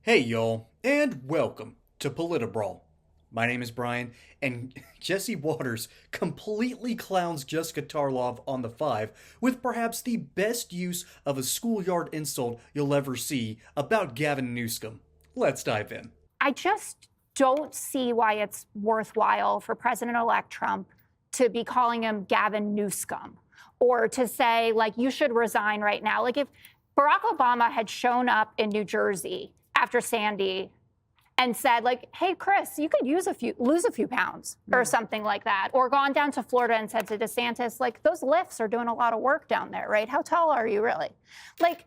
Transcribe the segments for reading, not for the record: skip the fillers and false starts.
Hey y'all, and welcome to Politibrawl. My name is Brian, and Jesse Waters completely clowns Jessica Tarlov on the 5 with perhaps the best use of a schoolyard insult you'll ever see about Gavin Newsom. Let's dive in. I just don't see why it's worthwhile for President-elect Trump to be calling him Gavin Newsom or to say, like, you should resign right now. Like, if Barack Obama had shown up in New Jersey after Sandy and said, like, hey, Chris, you could lose a few pounds or something like that, or gone down to Florida and said to DeSantis, like, those lifts are doing a lot of work down there, right? How tall are you really? Like,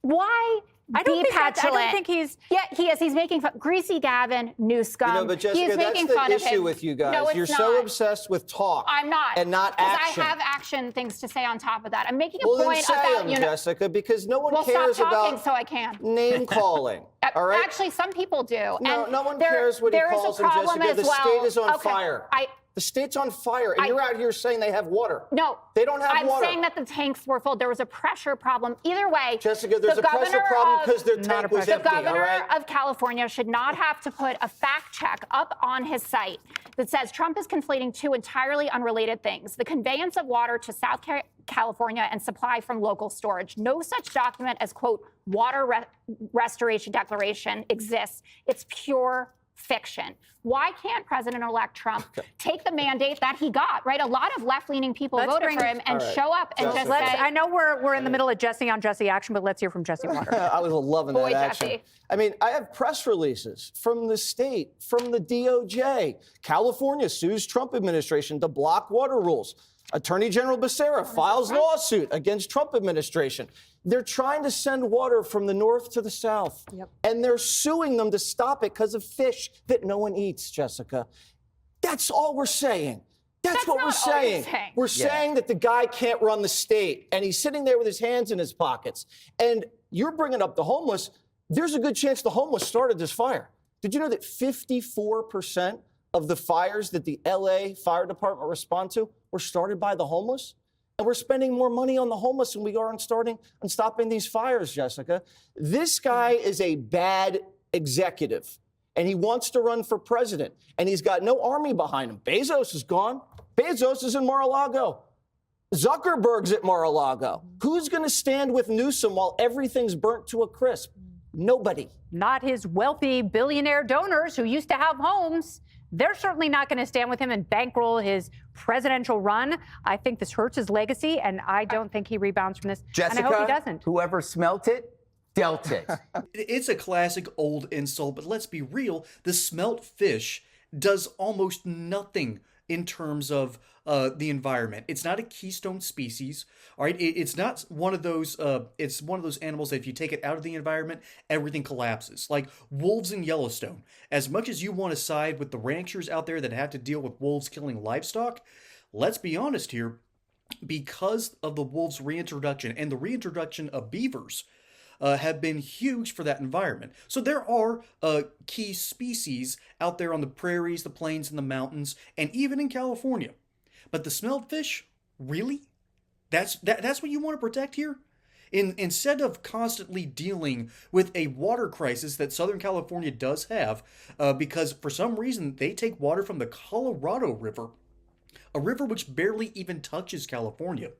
why I don't petulant? think he's. Yeah, he is. He's making fun. Greasy Gavin Newsom. You know, but Jessica, that's the issue with you guys. No, it's You're not. so obsessed with talk. I'm not. And not action. Because I have action things to say on top of that. I'm making a Well, point then say about, them, Jessica, because no one cares stop talking about so I can. name calling. All right? Actually, some people do. No, and no one cares what he calls them, Jessica. The state is on fire. The state's on fire, and you're out here saying they have water. No. They don't have water. I'm saying that the tanks were full. There was a pressure problem. Either way, Jessica, there's a pressure problem because their tank was empty, the governor all right? of California should not have to put a fact check up on his site that says Trump is conflating two entirely unrelated things: the conveyance of water to South California and supply from local storage. No such document as, quote, water restoration declaration exists. It's pure fiction. Why can't President-elect Trump take the mandate that he got, right? A lot of left-leaning people voted for him and show up and just say... I know we're in the middle of Jesse on Jesse action, but let's hear from Jesse Waters. I was loving that action. Jesse. I mean, I have press releases from the state, from the DOJ. California sues Trump administration to block water rules. Attorney General Becerra files lawsuit against Trump administration. They're trying to send water from the north to the south. And they're suing them to stop it because of fish that no one eats, Jessica. That's all we're saying. That's what we're saying. We're saying that the guy can't run the state, and he's sitting there with his hands in his pockets. And you're bringing up the homeless. There's a good chance the homeless started this fire. Did you know that 54% of the fires that the LA Fire Department respond to were started by the homeless? And we're spending more money on the homeless than we are on stopping these fires, Jessica. This guy is a bad executive, and he wants to run for president, and he's got no army behind him. Bezos is gone. Bezos is in Mar-a-Lago. Zuckerberg's at Mar-a-Lago. Who's going to stand with Newsom while everything's burnt to a crisp? Nobody. Not his wealthy billionaire donors who used to have homes. They're certainly not going to stand with him and bankroll his presidential run. I think this hurts his legacy, and I don't think he rebounds from this. Jessica, and I hope he doesn't. Whoever smelt it, dealt it. It's a classic old insult, but let's be real. The smelt fish does almost nothing in terms of the environment. It's not a keystone species, all right? It's not one of those. It's one of those animals that if you take it out of the environment, everything collapses. Like wolves in Yellowstone. As much as you want to side with the ranchers out there that have to deal with wolves killing livestock, let's be honest here. Because of the wolves' reintroduction and the reintroduction of beavers, have been huge for that environment. So there are key species out there on the prairies, the plains, and the mountains, and even in California. But the smelled fish, really? That's what you want to protect here? Instead of constantly dealing with a water crisis that Southern California does have, because for some reason they take water from the Colorado River, a river which barely even touches California.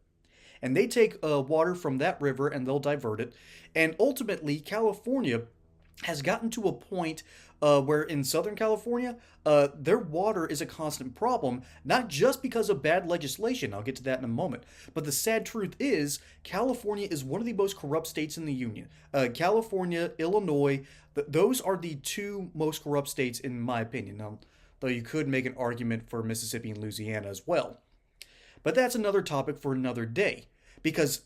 And they take water from that river and they'll divert it. And ultimately, California has gotten to a point where in Southern California, their water is a constant problem, not just because of bad legislation. I'll get to that in a moment. But the sad truth is, California is one of the most corrupt states in the union. California, Illinois, those are the two most corrupt states in my opinion. Now, though you could make an argument for Mississippi and Louisiana as well. But that's another topic for another day. Because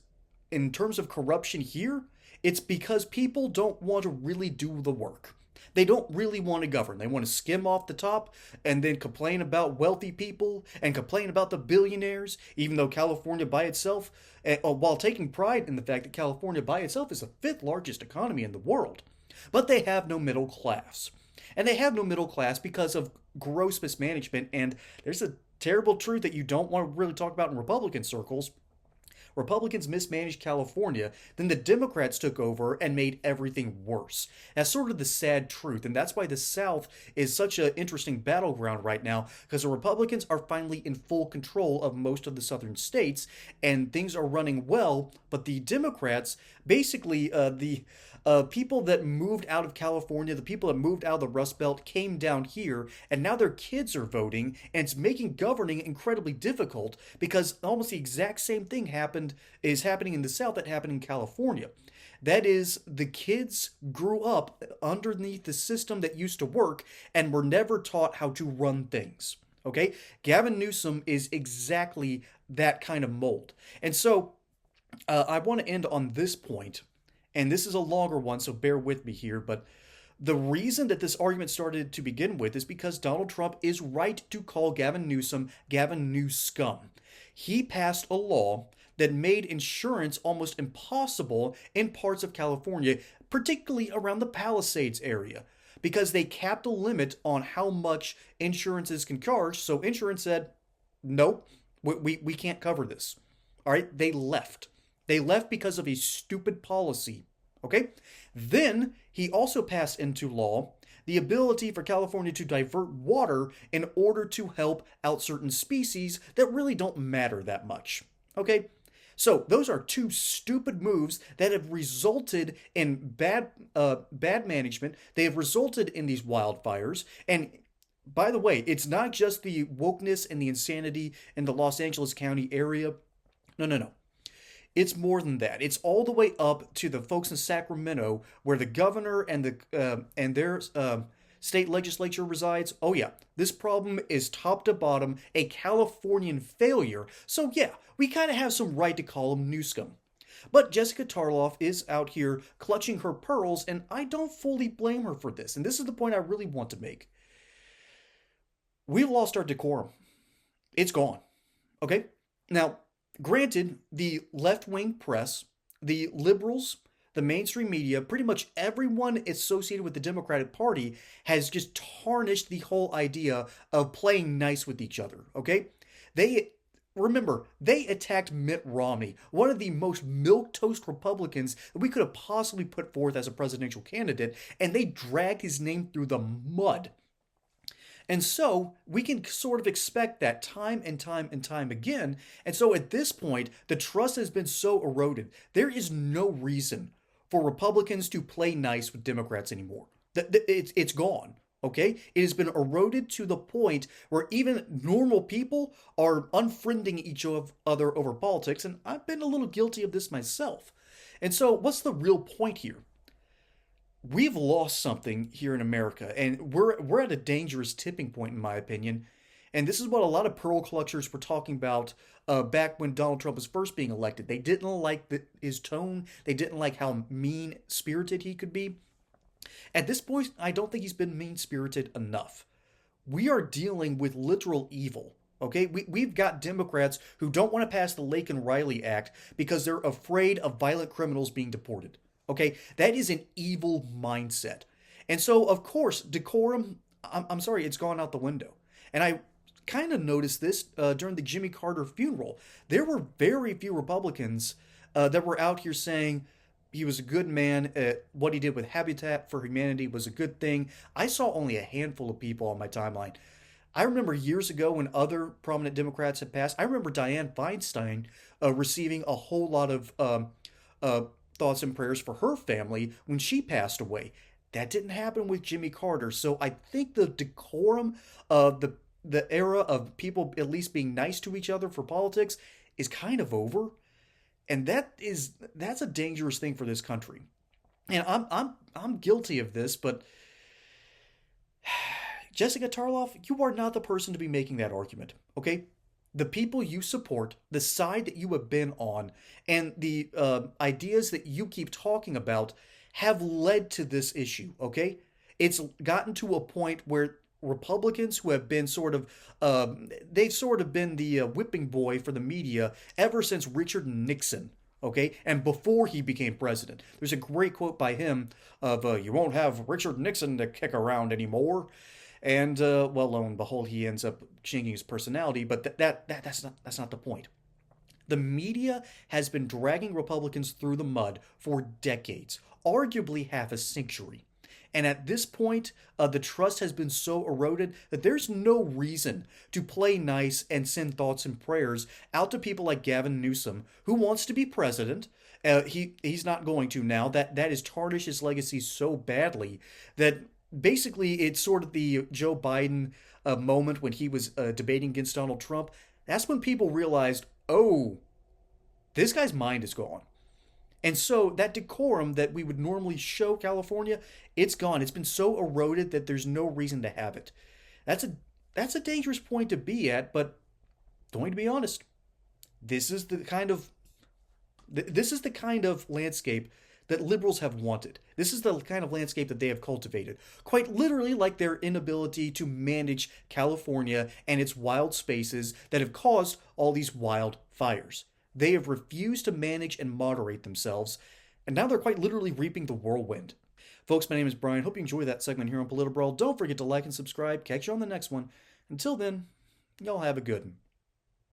in terms of corruption here, it's because people don't want to really do the work. They don't really want to govern. They want to skim off the top and then complain about wealthy people and complain about the billionaires, even though California by itself, while taking pride in the fact that California by itself is the 5th largest economy in the world. But they have no middle class. And they have no middle class because of gross mismanagement. And there's a terrible truth that you don't want to really talk about in Republican circles. Republicans mismanaged California, then the Democrats took over and made everything worse. That's sort of the sad truth, and that's why the South is such an interesting battleground right now, because the Republicans are finally in full control of most of the southern states, and things are running well, but the Democrats, basically the people that moved out of California, the people that moved out of the Rust Belt came down here, and now their kids are voting, and it's making governing incredibly difficult because almost the exact same thing is happening in the South that happened in California. That is, the kids grew up underneath the system that used to work and were never taught how to run things. Okay? Gavin Newsom is exactly that kind of mold. And so I want to end on this point, and this is a longer one, so bear with me here, but the reason that this argument started to begin with is because Donald Trump is right to call Gavin Newsom Gavin Newscum. He passed a law that made insurance almost impossible in parts of California, particularly around the Palisades area, because they capped a limit on how much insurances can charge. So insurance said, nope, we can't cover this. All right, they left. They left because of a stupid policy. Okay? Then he also passed into law the ability for California to divert water in order to help out certain species that really don't matter that much. Okay? So those are two stupid moves that have resulted in bad management. They have resulted in these wildfires. And by the way, it's not just the wokeness and the insanity in the Los Angeles County area. No. It's more than that. It's all the way up to the folks in Sacramento, where the governor and their state legislature resides. Oh yeah, this problem is top to bottom a Californian failure. So yeah, we kind of have some right to call him Newscum. But Jessica Tarlov is out here clutching her pearls, and I don't fully blame her for this. And this is the point I really want to make. We've lost our decorum. It's gone. Okay? Now, granted, the left-wing press, the liberals, the mainstream media, pretty much everyone associated with the Democratic Party has just tarnished the whole idea of playing nice with each other, okay? Remember, they attacked Mitt Romney, one of the most milquetoast Republicans that we could have possibly put forth as a presidential candidate, and they dragged his name through the mud. And so we can sort of expect that time and time and time again. And so at this point, the trust has been so eroded. There is no reason for Republicans to play nice with Democrats anymore. It's gone. Okay? It has been eroded to the point where even normal people are unfriending each other over politics. And I've been a little guilty of this myself. And so what's the real point here? We've lost something here in America, and we're at a dangerous tipping point, in my opinion. And this is what a lot of pearl collectors were talking about back when Donald Trump was first being elected. They didn't like his tone. They didn't like how mean-spirited he could be. At this point, I don't think he's been mean-spirited enough. We are dealing with literal evil. Okay, we've got Democrats who don't want to pass the Lake and Riley Act because they're afraid of violent criminals being deported. Okay, that is an evil mindset. And so, of course, decorum, I'm sorry, it's gone out the window. And I kind of noticed this during the Jimmy Carter funeral. There were very few Republicans that were out here saying he was a good man, what he did with Habitat for Humanity was a good thing. I saw only a handful of people on my timeline. I remember years ago when other prominent Democrats had passed, I remember Dianne Feinstein receiving a whole lot of thoughts and prayers for her family when she passed away. That didn't happen with Jimmy Carter. So I think the decorum of the era of people at least being nice to each other for politics is kind of over. And that's a dangerous thing for this country. And I'm guilty of this, but Jessica Tarlov, you are not the person to be making that argument, okay? The people you support, the side that you have been on, and the ideas that you keep talking about have led to this issue, okay? It's gotten to a point where Republicans who have been they've sort of been the whipping boy for the media ever since Richard Nixon, okay? And before he became president. There's a great quote by him of, you won't have Richard Nixon to kick around anymore. And, well, lo and behold, he ends up changing his personality, but that's not the point. The media has been dragging Republicans through the mud for decades, arguably half a century. And at this point, the trust has been so eroded that there's no reason to play nice and send thoughts and prayers out to people like Gavin Newsom, who wants to be president. He's not going to now. That has tarnished his legacy so badly that basically it's sort of the Joe Biden moment when he was debating against Donald Trump. That's when people realized, oh, this guy's mind is gone. And so that decorum that we would normally show California, it's gone. It's been so eroded that there's no reason to have it. That's a dangerous point to be at, but going to be honest, this is the kind of landscape that liberals have wanted. This is the kind of landscape that they have cultivated. Quite literally like their inability to manage California and its wild spaces that have caused all these wild fires. They have refused to manage and moderate themselves, and now they're quite literally reaping the whirlwind. Folks, my name is Brian. Hope you enjoyed that segment here on Political Brawl. Don't forget to like and subscribe. Catch you on the next one. Until then, y'all have a good one.